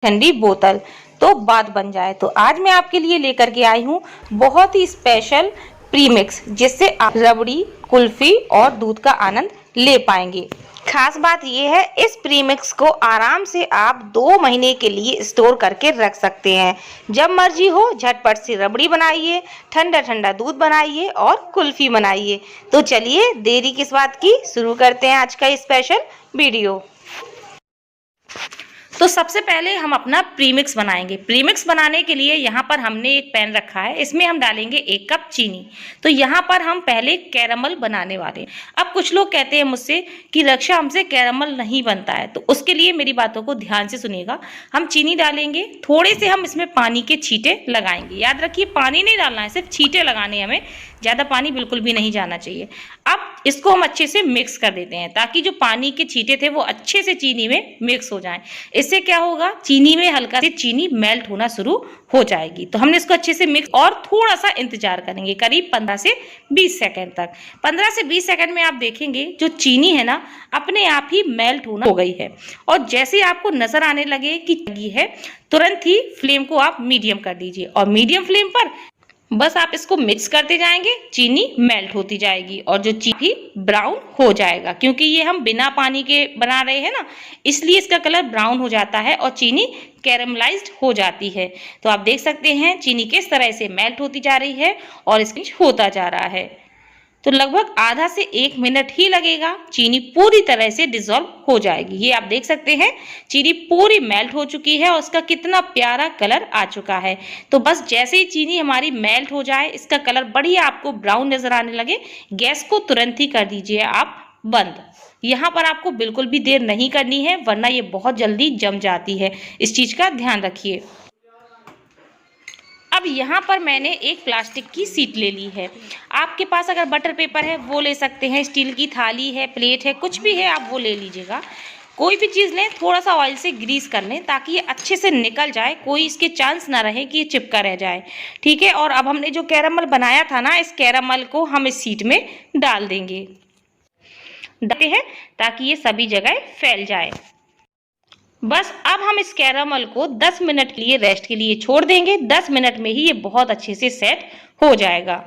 ठंडी बोतल तो बात बन जाए। तो आज मैं आपके लिए लेकर के आई हूँ बहुत ही स्पेशल प्रीमिक्स, जिससे आप रबड़ी, कुल्फी और दूध का आनंद ले पाएंगे। खास बात यह है, इस प्रीमिक्स को आराम से आप 2 महीने के लिए स्टोर करके रख सकते हैं। जब मर्जी हो झटपट से रबड़ी बनाइए, ठंडा ठंडा दूध बनाइए और कुल्फी बनाइए। तो चलिए देरी किस बात की, शुरू करते हैं आज का स्पेशल वीडियो। तो सबसे पहले हम अपना प्रीमिक्स बनाएंगे। प्रीमिक्स बनाने के लिए यहाँ पर हमने एक पैन रखा है, इसमें हम डालेंगे 1 कप चीनी। तो यहाँ पर हम पहले कैरामल बनाने वाले हैं। अब कुछ लोग कहते हैं मुझसे कि रक्षा हमसे कैरामल नहीं बनता है, तो उसके लिए मेरी बातों को ध्यान से सुनिएगा। हम चीनी डालेंगे, थोड़े से हम इसमें पानी के छींटे लगाएंगे। याद रखिए पानी नहीं डालना है, सिर्फ छींटे लगाने हैं, हमें ज़्यादा पानी बिल्कुल भी नहीं जाना चाहिए। अब इसको हम अच्छे से मिक्स कर देते हैं ताकि जो पानी के छींटे थे वो अच्छे से चीनी में मिक्स हो जाएं। इससे क्या होगा, चीनी में हल्का से चीनी मेल्ट होना शुरू हो जाएगी। तो हमने इसको अच्छे से मिक्स और थोड़ा सा इंतजार करेंगे, करीब 15 से 20 सेकंड तक। 15 से 20 सेकंड में आप देखेंगे जो चीनी है ना अपने आप ही मेल्ट होना हो गई है। और जैसे आपको नजर आने लगे कि लगी है, तुरंत ही फ्लेम को आप मीडियम कर दीजिए और मीडियम फ्लेम पर बस आप इसको मिक्स करते जाएंगे, चीनी मेल्ट होती जाएगी और जो चीनी ब्राउन हो जाएगा। क्योंकि ये हम बिना पानी के बना रहे हैं ना, इसलिए इसका कलर ब्राउन हो जाता है और चीनी कैरमलाइज्ड हो जाती है। तो आप देख सकते हैं चीनी किस तरह से मेल्ट होती जा रही है और इसमें होता जा रहा है। तो लगभग आधा से 1 मिनट ही लगेगा, चीनी पूरी तरह से डिसॉल्व हो जाएगी। ये आप देख सकते हैं चीनी पूरी मेल्ट हो चुकी है और उसका कितना प्यारा कलर आ चुका है। तो बस जैसे ही चीनी हमारी मेल्ट हो जाए, इसका कलर बढ़िया आपको ब्राउन नजर आने लगे, गैस को तुरंत ही कर दीजिए आप बंद। यहाँ पर आपको बिल्कुल भी देर नहीं करनी है, वरना ये बहुत जल्दी जम जाती है। इस चीज का ध्यान रखिए। अब यहाँ पर मैंने एक प्लास्टिक की शीट ले ली है। आपके पास अगर बटर पेपर है वो ले सकते हैं, स्टील की थाली है, प्लेट है, कुछ भी है आप वो ले लीजिएगा। कोई भी चीज़ लें, थोड़ा सा ऑयल से ग्रीस कर लें ताकि ये अच्छे से निकल जाए, कोई इसके चांस ना रहे कि ये चिपका रह जाए। ठीक है। और अब हमने जो कैरामल बनाया था ना, इस कैरामल को हम इस शीट में डाल देंगे, डालते हैं ताकि ये सभी जगह फैल जाए। बस अब हम इस कैरामल को 10 मिनट के लिए रेस्ट के लिए छोड़ देंगे। 10 मिनट में ही ये बहुत अच्छे से सेट हो जाएगा।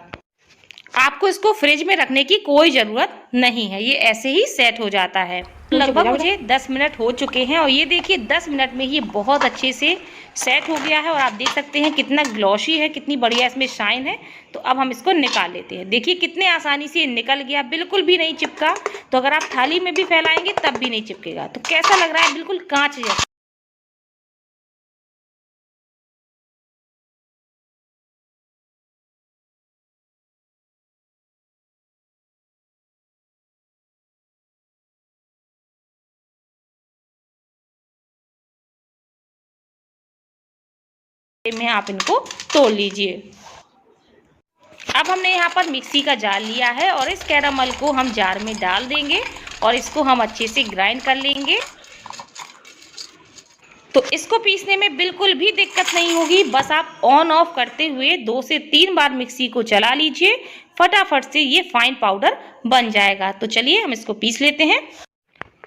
आपको इसको फ्रिज में रखने की कोई ज़रूरत नहीं है, ये ऐसे ही सेट हो जाता है। लगभग मुझे 10 मिनट हो चुके हैं और ये देखिए 10 मिनट में ही बहुत अच्छे से सेट हो गया है। और आप देख सकते हैं कितना ग्लॉसी है, कितनी बढ़िया इसमें शाइन है। तो अब हम इसको निकाल लेते हैं। देखिए कितने आसानी से ये निकल गया, बिल्कुल भी नहीं चिपका। तो अगर आप थाली में भी फैलाएंगे तब भी नहीं चिपकेगा। तो कैसा लग रहा है, बिल्कुल कांच जैसा। में आप इनको तोड़ लीजिए। अब हमने यहाँ पर मिक्सी का जार लिया है और इस कैरामल को हम जार में डाल देंगे और इसको हम अच्छे से ग्राइंड कर लेंगे। तो इसको पीसने में बिल्कुल भी दिक्कत नहीं होगी, बस आप ऑन ऑफ करते हुए 2 से 3 बार मिक्सी को चला लीजिए, फटाफट से ये फाइन पाउडर बन जाएगा। तो चलिए हम इसको पीस लेते हैं।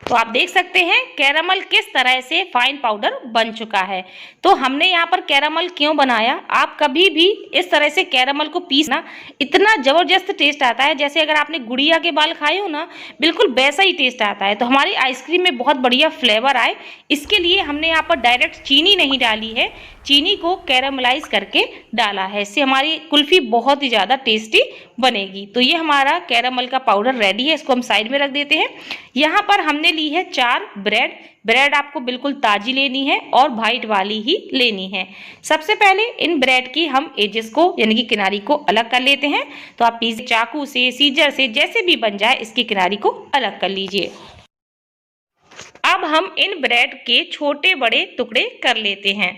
तो आप देख सकते हैं कैरामल किस तरह से फाइन पाउडर बन चुका है। तो हमने यहाँ पर कैरामल क्यों बनाया, आप कभी भी इस तरह से कैरामल को पीसना, इतना ज़बरदस्त टेस्ट आता है। जैसे अगर आपने गुड़िया के बाल खाए हो ना, बिल्कुल वैसा ही टेस्ट आता है। तो हमारी आइसक्रीम में बहुत बढ़िया फ्लेवर आए, इसके लिए हमने यहाँ पर डायरेक्ट चीनी नहीं डाली है, चीनी को कैरामलाइज करके डाला है। इससे हमारी कुल्फ़ी बहुत ही ज़्यादा टेस्टी बनेगी। तो ये हमारा कैरामल का पाउडर रेडी है, इसको हम साइड में रख देते हैं। यहाँ पर हमने ली है 4 ब्रेड आपको बिल्कुल ताज़ी लेनी है और वाइट वाली ही लेनी है। सबसे पहले इन ब्रेड की हम एजेस को यानी कि किनारी को अलग कर लेते हैं। तो आप चाकू से, सीजर से, जैसे भी बन जाए इसकी किनारी को अलग कर लीजिए। अब हम इन ब्रेड के छोटे बड़े टुकड़े कर लेते हैं।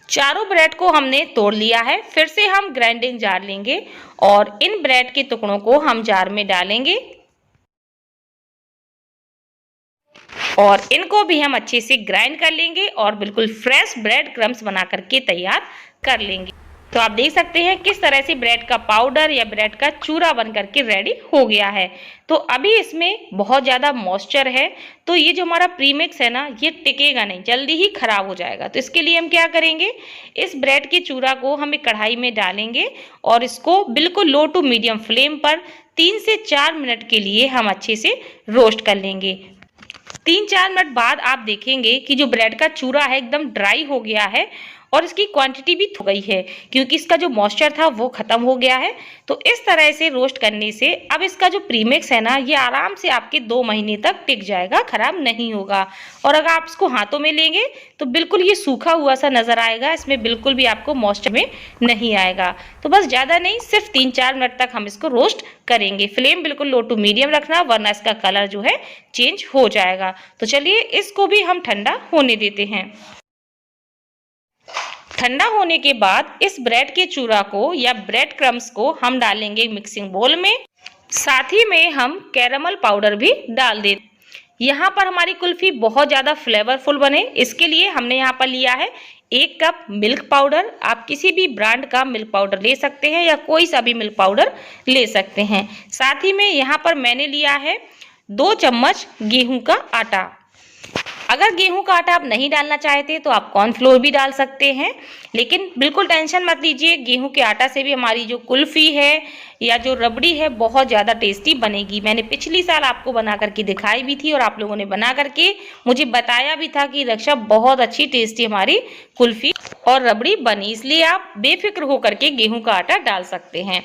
चारों ब्रेड को हमने तोड़ लिया है। फिर से हम ग्राइंडिंग जार लेंगे और इन ब्रेड के टुकड़ों को हम जार में डालेंगे और इनको भी हम अच्छे से ग्राइंड कर लेंगे और बिल्कुल फ्रेश ब्रेड क्रम्स बना करके तैयार कर लेंगे। तो आप देख सकते हैं किस तरह से ब्रेड का पाउडर या ब्रेड का चूरा बन करके रेडी हो गया है। तो अभी इसमें बहुत ज़्यादा मॉइस्चर है, तो ये जो हमारा प्रीमिक्स है ना, ये टिकेगा नहीं, जल्दी ही खराब हो जाएगा। तो इसके लिए हम क्या करेंगे, इस ब्रेड के चूरा को हम एक कढ़ाई में डालेंगे और इसको बिल्कुल लो टू मीडियम फ्लेम पर 3 से 4 मिनट के लिए हम अच्छे से रोस्ट कर लेंगे। 3-4 मिनट बाद आप देखेंगे कि जो ब्रेड का चूरा है एकदम ड्राई हो गया है और इसकी क्वांटिटी भी हो गई है, क्योंकि इसका जो मॉइस्चर था वो खत्म हो गया है। तो इस तरह से रोस्ट करने से अब इसका जो प्रीमिक्स है ना, ये आराम से आपके 2 महीने तक टिक जाएगा, खराब नहीं होगा। और अगर आप इसको हाथों में लेंगे तो बिल्कुल ये सूखा हुआ सा नजर आएगा, इसमें बिल्कुल भी आपको मॉइस्चर में नहीं आएगा। तो बस ज़्यादा नहीं, सिर्फ 3-4 मिनट तक हम इसको रोस्ट करेंगे। फ्लेम बिल्कुल लो टू मीडियम रखना, वरना इसका कलर जो है चेंज हो जाएगा। तो चलिए इसको भी हम ठंडा होने देते हैं। ठंडा होने के बाद इस ब्रेड के चूरा को या ब्रेड क्रम्स को हम डालेंगे मिक्सिंग बोल में। साथ ही में हम कैरामल पाउडर भी डाल दें। यहाँ पर हमारी कुल्फी बहुत ज़्यादा फ्लेवरफुल बने, इसके लिए हमने यहाँ पर लिया है 1 कप मिल्क पाउडर। आप किसी भी ब्रांड का मिल्क पाउडर ले सकते हैं या कोई सा भी मिल्क पाउडर ले सकते हैं। साथ ही में यहाँ पर मैंने लिया है 2 चम्मच गेहूं का आटा। अगर गेहूं का आटा आप नहीं डालना चाहते तो आप कॉर्नफ्लोर भी डाल सकते हैं, लेकिन बिल्कुल टेंशन मत लीजिए, गेहूं के आटा से भी हमारी जो कुल्फी है या जो रबड़ी है बहुत ज़्यादा टेस्टी बनेगी। मैंने पिछली साल आपको बना करके दिखाई भी थी और आप लोगों ने बना करके मुझे बताया भी था कि रक्षा बहुत अच्छी टेस्टी हमारी कुल्फी और रबड़ी बनी, इसलिए आप बेफिक्र होकर के गेहूं का आटा डाल सकते हैं।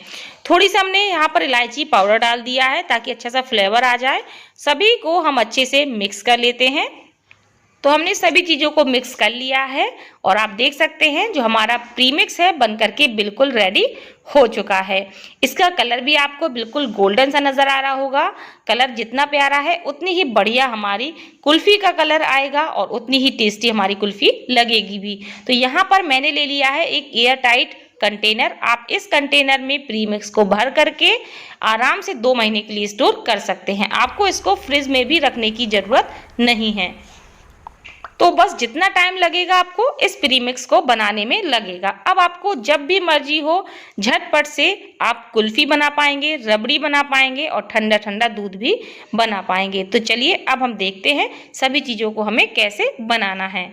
थोड़ी सी हमने यहाँ पर इलायची पाउडर डाल दिया है ताकि अच्छा सा फ्लेवर आ जाए। सभी को हम अच्छे से मिक्स कर लेते हैं। तो हमने सभी चीज़ों को मिक्स कर लिया है और आप देख सकते हैं जो हमारा प्रीमिक्स है बनकर के बिल्कुल रेडी हो चुका है। इसका कलर भी आपको बिल्कुल गोल्डन सा नज़र आ रहा होगा। कलर जितना प्यारा है उतनी ही बढ़िया हमारी कुल्फ़ी का कलर आएगा और उतनी ही टेस्टी हमारी कुल्फ़ी लगेगी भी। तो यहाँ पर मैंने ले लिया है एक एयर टाइट कंटेनर। आप इस कंटेनर में प्रीमिक्स को भर करके आराम से 2 महीने के लिए स्टोर कर सकते हैं। आपको इसको फ्रिज में भी रखने की ज़रूरत नहीं है। तो बस जितना टाइम लगेगा आपको इस प्रीमिक्स को बनाने में लगेगा। अब आपको जब भी मर्जी हो झटपट से आप कुल्फी बना पाएंगे, रबड़ी बना पाएंगे और ठंडा ठंडा दूध भी बना पाएंगे। तो चलिए अब हम देखते हैं सभी चीज़ों को हमें कैसे बनाना है।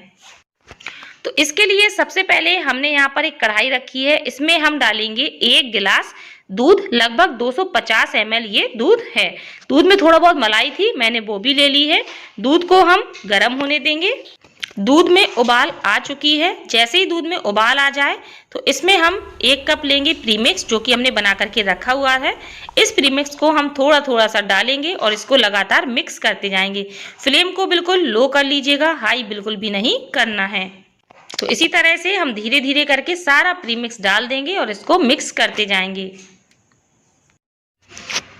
तो इसके लिए सबसे पहले हमने यहाँ पर एक कढ़ाई रखी है, इसमें हम डालेंगे 1 गिलास दूध। लगभग 250 ml ये दूध है। दूध में थोड़ा बहुत मलाई थी, मैंने वो भी ले ली है। दूध को हम गर्म होने देंगे। दूध में उबाल आ चुकी है। जैसे ही दूध में उबाल आ जाए तो इसमें हम 1 कप लेंगे प्रीमिक्स, जो कि हमने बना करके रखा हुआ है। इस प्रीमिक्स को हम थोड़ा थोड़ा सा डालेंगे और इसको लगातार मिक्स करते जाएंगे। फ्लेम को बिल्कुल लो कर लीजिएगा, हाई बिल्कुल भी नहीं करना है। तो इसी तरह से हम धीरे धीरे करके सारा प्रीमिक्स डाल देंगे और इसको मिक्स करते जाएंगे।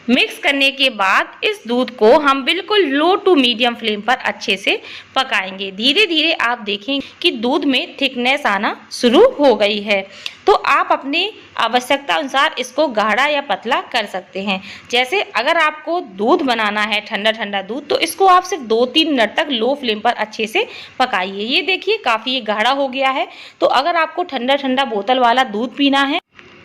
मिक्स करने के बाद इस दूध को हम बिल्कुल लो टू मीडियम फ्लेम पर अच्छे से पकाएंगे। धीरे धीरे आप देखेंगे कि दूध में थिकनेस आना शुरू हो गई है। तो आप अपनी आवश्यकता अनुसार इसको गाढ़ा या पतला कर सकते हैं। जैसे अगर आपको दूध बनाना है ठंडा ठंडा दूध, तो इसको आप सिर्फ 2-3 मिनट तक लो फ्लेम पर अच्छे से पकाइए। ये देखिए काफ़ी गाढ़ा हो गया है। तो अगर आपको ठंडा ठंडा बोतल वाला दूध पीना है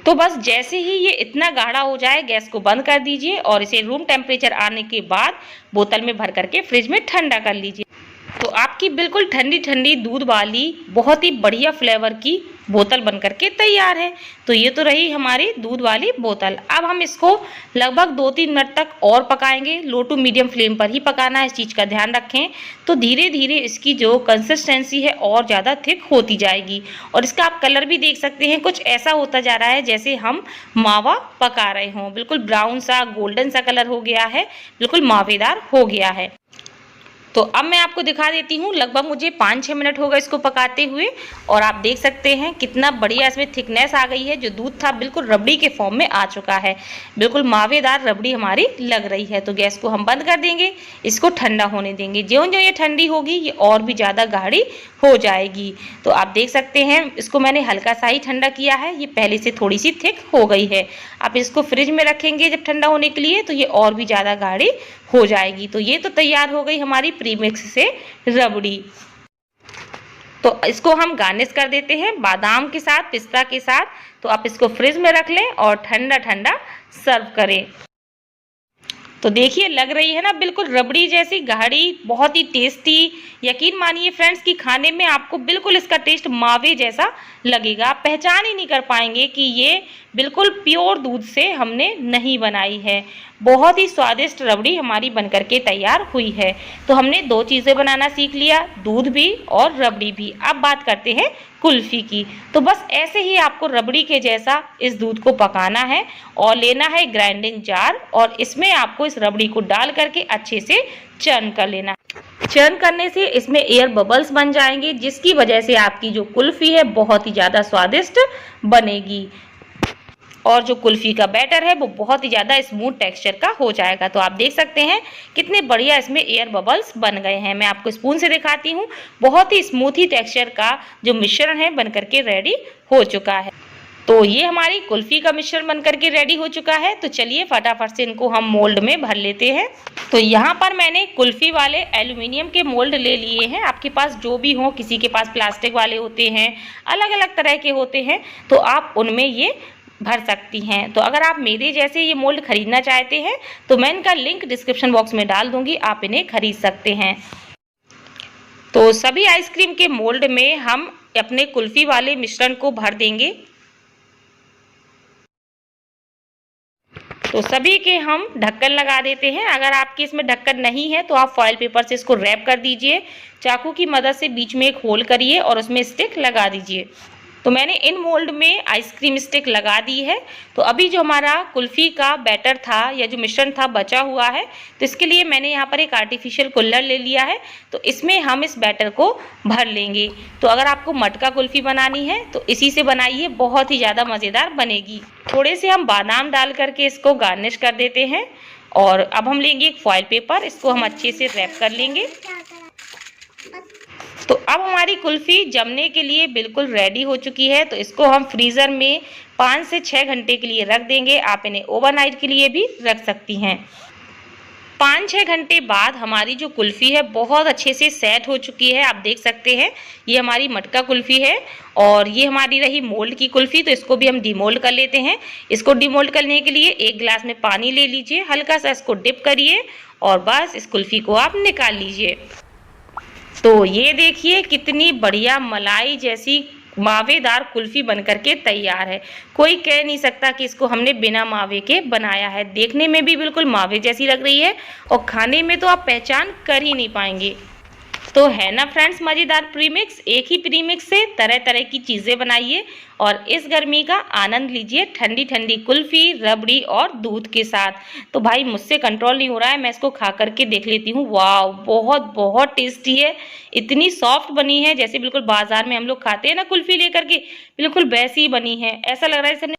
तो बस जैसे ही ये इतना गाढ़ा हो जाए गैस को बंद कर दीजिए और इसे रूम टेम्परेचर आने के बाद बोतल में भर करके फ्रिज में ठंडा कर लीजिए। तो आपकी बिल्कुल ठंडी ठंडी दूध वाली बहुत ही बढ़िया फ्लेवर की बोतल बन करके तैयार है। तो ये तो रही हमारी दूध वाली बोतल। अब हम इसको लगभग 2-3 मिनट तक और पकाएंगे। लो टू मीडियम फ्लेम पर ही पकाना है, इस चीज़ का ध्यान रखें। तो धीरे धीरे इसकी जो कंसिस्टेंसी है और ज़्यादा थिक होती जाएगी और इसका आप कलर भी देख सकते हैं, कुछ ऐसा होता जा रहा है जैसे हम मावा पका रहे हों। बिल्कुल ब्राउन सा गोल्डन सा कलर हो गया है, बिल्कुल मावेदार हो गया है। तो अब मैं आपको दिखा देती हूँ। लगभग मुझे 5-6 मिनट हो गए इसको पकाते हुए और आप देख सकते हैं कितना बढ़िया इसमें थिकनेस आ गई है। जो दूध था बिल्कुल रबड़ी के फॉर्म में आ चुका है, बिल्कुल मावेदार रबड़ी हमारी लग रही है। तो गैस को हम बंद कर देंगे, इसको ठंडा होने देंगे। ज्यों ज्यों ये ठंडी होगी ये और भी ज़्यादा गाढ़ी हो जाएगी। तो आप देख सकते हैं इसको मैंने हल्का सा ही ठंडा किया है, ये पहले से थोड़ी सी थिक हो गई है। आप इसको फ्रिज में रखेंगे जब ठंडा होने के लिए तो ये और भी ज़्यादा गाढ़ी हो जाएगी। तो ये तो तैयार हो गई हमारी प्रीमिक्स से रबड़ी। तो इसको हम गार्निश कर देते हैं बादाम के साथ, पिस्ता के साथ। तो आप इसको फ्रिज में रख लें और ठंडा ठंडा सर्व करें। तो देखिए लग रही है ना बिल्कुल रबड़ी जैसी गाढ़ी, बहुत ही टेस्टी। यकीन मानिए फ्रेंड्स कि खाने में आपको बिल्कुल इसका टेस्ट मावे जैसा लगेगा। आप पहचान ही नहीं कर पाएंगे कि ये बिल्कुल प्योर दूध से हमने नहीं बनाई है। बहुत ही स्वादिष्ट रबड़ी हमारी बनकर के तैयार हुई है। तो हमने 2 चीज़ें बनाना सीख लिया, दूध भी और रबड़ी भी। अब बात करते हैं कुल्फ़ी की। तो बस ऐसे ही आपको रबड़ी के जैसा इस दूध को पकाना है और लेना है ग्राइंडिंग जार और इसमें आपको इस रबड़ी को डाल करके अच्छे से चर्न कर लेना। चर्न करने से इसमें एयर बबल्स बन जाएंगे, जिसकी वजह से आपकी जो कुल्फ़ी है बहुत ही ज़्यादा स्वादिष्ट बनेगी और जो कुल्फ़ी का बैटर है वो बहुत ही ज़्यादा स्मूथ टेक्सचर का हो जाएगा। तो आप देख सकते हैं कितने बढ़िया इसमें एयर बबल्स बन गए हैं। मैं आपको स्पून से दिखाती हूँ। बहुत ही स्मूथी टेक्सचर का जो मिश्रण है बनकर के रेडी हो चुका है। तो ये हमारी कुल्फ़ी का मिश्रण बनकर के रेडी हो चुका है। तो चलिए फटाफट से इनको हम मोल्ड में भर लेते हैं। तो यहाँ पर मैंने कुल्फ़ी वाले एल्युमिनियम के मोल्ड ले लिए हैं। आपके पास जो भी हो, किसी के पास प्लास्टिक वाले होते हैं, अलग अलग तरह के होते हैं, तो आप उनमें ये भर सकती हैं। तो अगर आप मेरे जैसे ये मोल्ड खरीदना चाहते हैं तो मैं इनका लिंक डिस्क्रिप्शन बॉक्स में डाल दूंगी, आप इन्हें खरीद सकते हैं। तो सभी आइसक्रीम के मोल्ड में हम अपने कुल्फ़ी वाले मिश्रण को भर देंगे। तो सभी के हम ढक्कन लगा देते हैं। अगर आपके इसमें ढक्कन नहीं है तो आप फॉइल पेपर से इसको रैप कर दीजिए। चाकू की मदद से बीच में एक होल करिए और उसमें स्टिक लगा दीजिए। तो मैंने इन मोल्ड में आइसक्रीम स्टिक लगा दी है। तो अभी जो हमारा कुल्फ़ी का बैटर था या जो मिश्रण था बचा हुआ है, तो इसके लिए मैंने यहाँ पर एक आर्टिफिशियल कुल्हड़ ले लिया है। तो इसमें हम इस बैटर को भर लेंगे। तो अगर आपको मटका कुल्फ़ी बनानी है तो इसी से बनाइए, बहुत ही ज़्यादा मज़ेदार बनेगी। थोड़े से हम बादाम डाल करके इसको गार्निश कर देते हैं। और अब हम लेंगे एक फॉइल पेपर, इसको हम अच्छे से रैप कर लेंगे। तो अब हमारी कुल्फ़ी जमने के लिए बिल्कुल रेडी हो चुकी है। तो इसको हम फ्रीज़र में 5 से 6 घंटे के लिए रख देंगे। आप इन्हें ओवरनाइट के लिए भी रख सकती हैं। 5-6 घंटे बाद हमारी जो कुल्फ़ी है बहुत अच्छे से सेट हो चुकी है। आप देख सकते हैं ये हमारी मटका कुल्फ़ी है और ये हमारी रही मोल्ड की कुल्फ़ी। तो इसको भी हम डिमोल्ड कर लेते हैं। इसको डिमोल्ड करने के लिए 1 गिलास में पानी ले लीजिए, हल्का सा इसको डिप करिए और बस इस कुल्फ़ी को आप निकाल लीजिए। तो ये देखिए कितनी बढ़िया मलाई जैसी मावेदार कुल्फ़ी बनकर के तैयार है। कोई कह नहीं सकता कि इसको हमने बिना मावे के बनाया है। देखने में भी बिल्कुल मावे जैसी लग रही है और खाने में तो आप पहचान कर ही नहीं पाएंगे। तो है ना फ्रेंड्स मज़ेदार प्रीमिक्स। एक ही प्रीमिक्स से तरह तरह की चीज़ें बनाइए और इस गर्मी का आनंद लीजिए ठंडी ठंडी कुल्फ़ी, रबड़ी और दूध के साथ। तो भाई मुझसे कंट्रोल नहीं हो रहा है, मैं इसको खा करके देख लेती हूँ। वाह, बहुत बहुत टेस्टी है। इतनी सॉफ्ट बनी है जैसे बिल्कुल बाजार में हम लोग खाते हैं ना कुल्फ़ी लेकर के, बिल्कुल वैसी ही बनी है। ऐसा लग रहा है जैसे हमने